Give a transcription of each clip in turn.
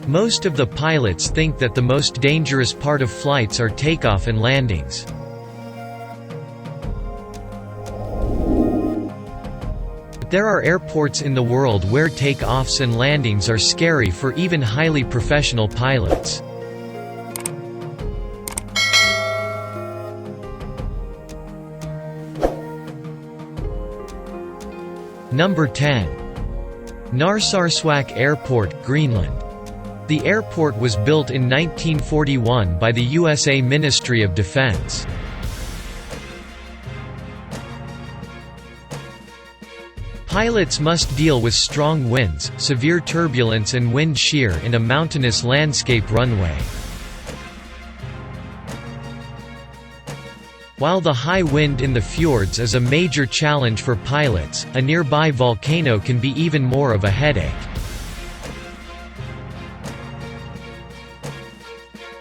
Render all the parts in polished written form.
Most of the pilots think that the most dangerous part of flights are takeoff and landings. There are airports in the world where takeoffs and landings are scary for even highly professional pilots. Number 10. Narsarsuaq Airport, Greenland. The airport was built in 1941 by the USA Ministry of Defense. Pilots must deal with strong winds, severe turbulence and wind shear in a mountainous landscape runway. While the high wind in the fjords is a major challenge for pilots, a nearby volcano can be even more of a headache.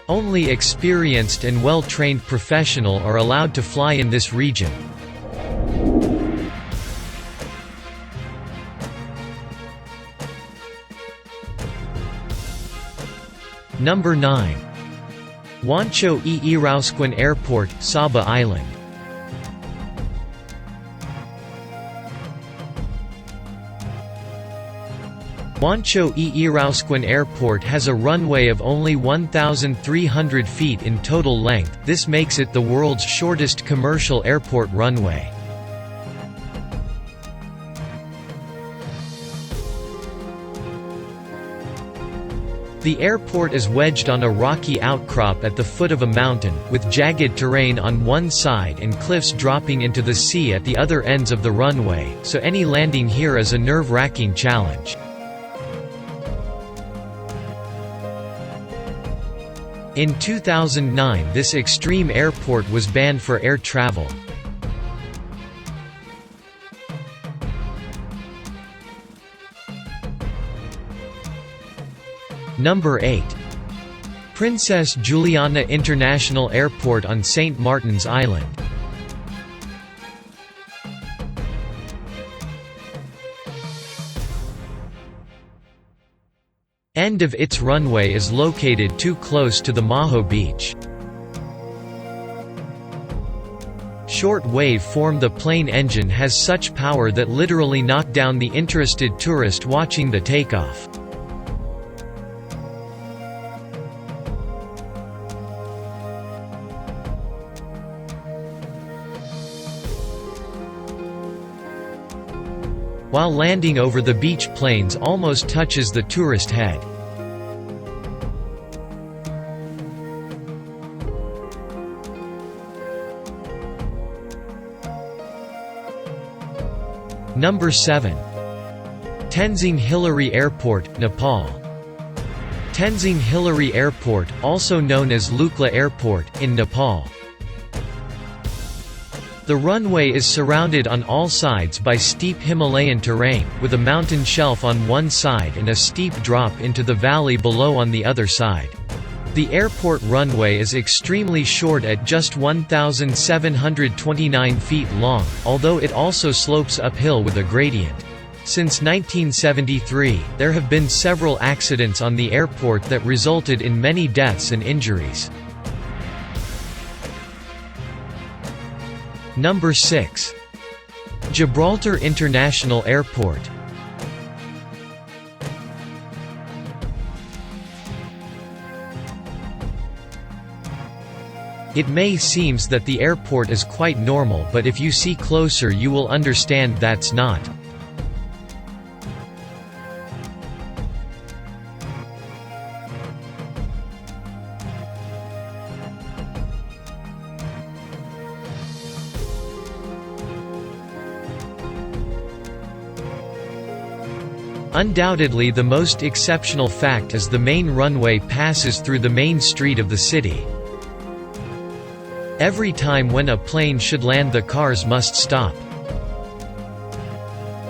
Only experienced and well-trained professionals are allowed to fly in this region. Number 9. Wancho Irausquan Airport, Saba Island. Wancho Irausquan Airport has a runway of only 1,300 feet in total length. This makes it the world's shortest commercial airport runway. The airport is wedged on a rocky outcrop at the foot of a mountain, with jagged terrain on one side and cliffs dropping into the sea at the other ends of the runway, so any landing here is a nerve-wracking challenge. In 2009, this extreme airport was banned for air travel. Number 8. Princess Juliana International Airport on St. Martin's Island. End of its runway is located too close to the Maho beach. Short wave form the plane engine has such power that literally knocked down the interested tourist watching the takeoff. While landing over the beach, planes almost touches the tourist head. Number 7. Tenzing Hillary Airport, Nepal. Tenzing Hillary Airport, also known as Lukla Airport, in Nepal. The runway is surrounded on all sides by steep Himalayan terrain, with a mountain shelf on one side and a steep drop into the valley below on the other side. The airport runway is extremely short at just 1,729 feet long, although it also slopes uphill with a gradient. Since 1973, there have been several accidents on the airport that resulted in many deaths and injuries. Number 6. Gibraltar International Airport. It may seem that the airport is quite normal, but if you see closer you will understand that's not. Undoubtedly the most exceptional fact is the main runway passes through the main street of the city. Every time when a plane should land, the cars must stop.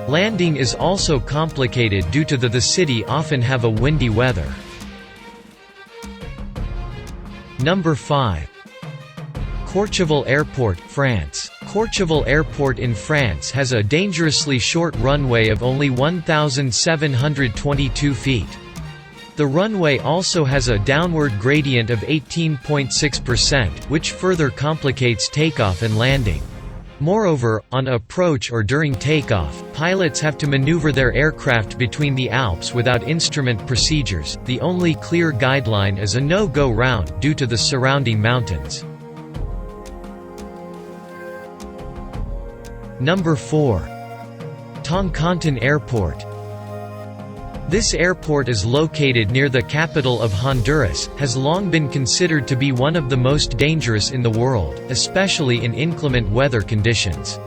Landing is also complicated due to the city often have a windy weather. Number 5. Courchevel Airport, France. Courchevel Airport in France has a dangerously short runway of only 1,722 feet. The runway also has a downward gradient of 18.6%, which further complicates takeoff and landing. Moreover, on approach or during takeoff, pilots have to maneuver their aircraft between the Alps without instrument procedures. The only clear guideline is a no-go round due to the surrounding mountains. Number 4. Tongkantan Airport. This airport is located near the capital of Honduras, has long been considered to be one of the most dangerous in the world, especially in inclement weather conditions.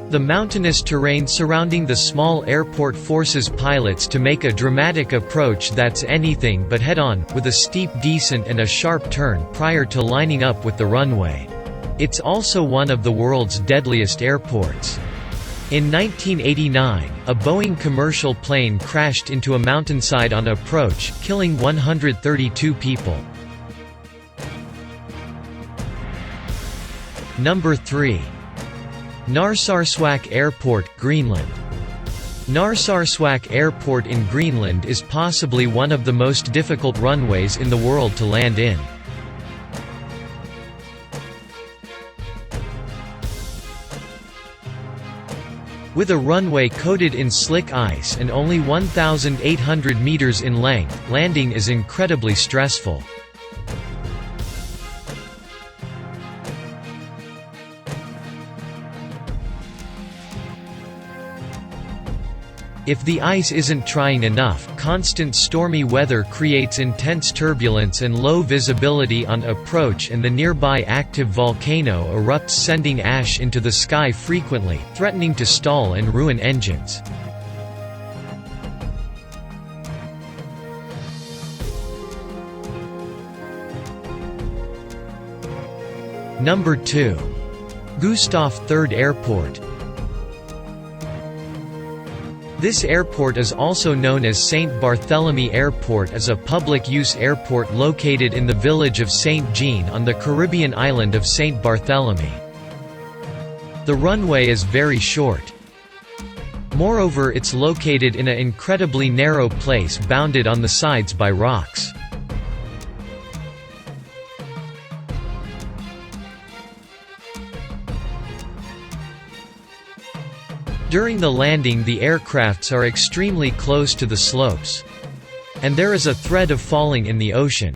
The mountainous terrain surrounding the small airport forces pilots to make a dramatic approach that's anything but head-on, with a steep descent and a sharp turn prior to lining up with the runway. It's also one of the world's deadliest airports. In 1989, a Boeing commercial plane crashed into a mountainside on approach, killing 132 people. Number 3. Narsarsuaq Airport, Greenland. Narsarsuaq Airport in Greenland is possibly one of the most difficult runways in the world to land in. With a runway coated in slick ice and only 1,800 meters in length, landing is incredibly stressful. If the ice isn't trying enough, constant stormy weather creates intense turbulence and low visibility on approach, and the nearby active volcano erupts, sending ash into the sky frequently, threatening to stall and ruin engines. Number 2. Gustav III Airport. This airport is also known as St. Barthélemy Airport, as a public-use airport located in the village of St. Jean on the Caribbean island of St. Barthélemy. The runway is very short. Moreover, it's located in an incredibly narrow place bounded on the sides by rocks. During the landing, the aircrafts are extremely close to the slopes. And there is a threat of falling in the ocean.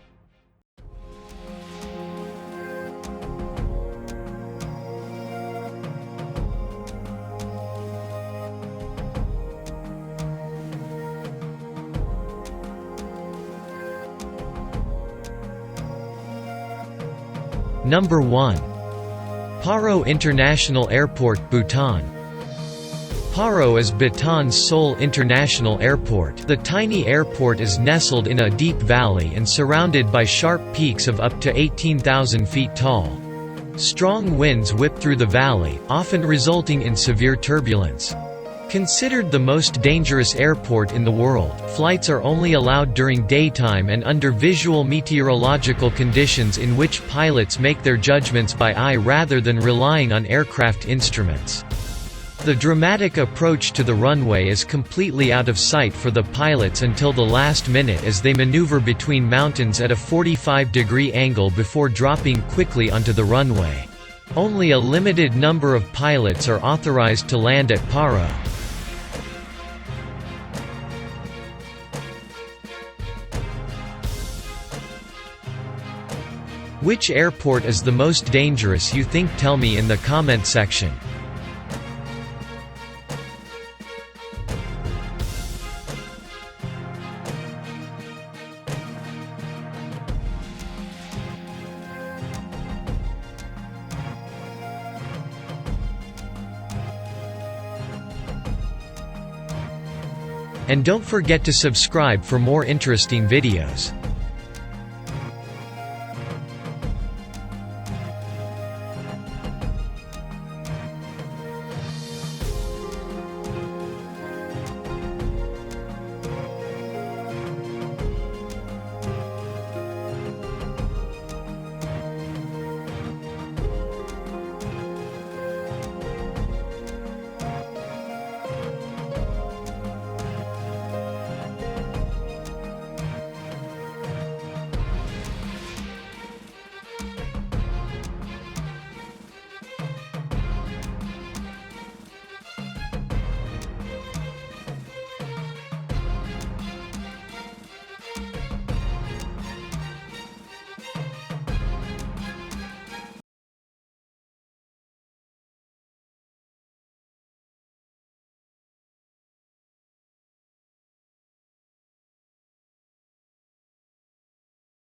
Number 1. Paro International Airport, Bhutan. Paro is Bhutan's sole international airport. The tiny airport is nestled in a deep valley and surrounded by sharp peaks of up to 18,000 feet tall. Strong winds whip through the valley, often resulting in severe turbulence. Considered the most dangerous airport in the world, flights are only allowed during daytime and under visual meteorological conditions in which pilots make their judgments by eye rather than relying on aircraft instruments. The dramatic approach to the runway is completely out of sight for the pilots until the last minute as they maneuver between mountains at a 45-degree angle before dropping quickly onto the runway. Only a limited number of pilots are authorized to land at Paro. Which airport is the most dangerous you think? Tell me in the comment section. And don't forget to subscribe for more interesting videos.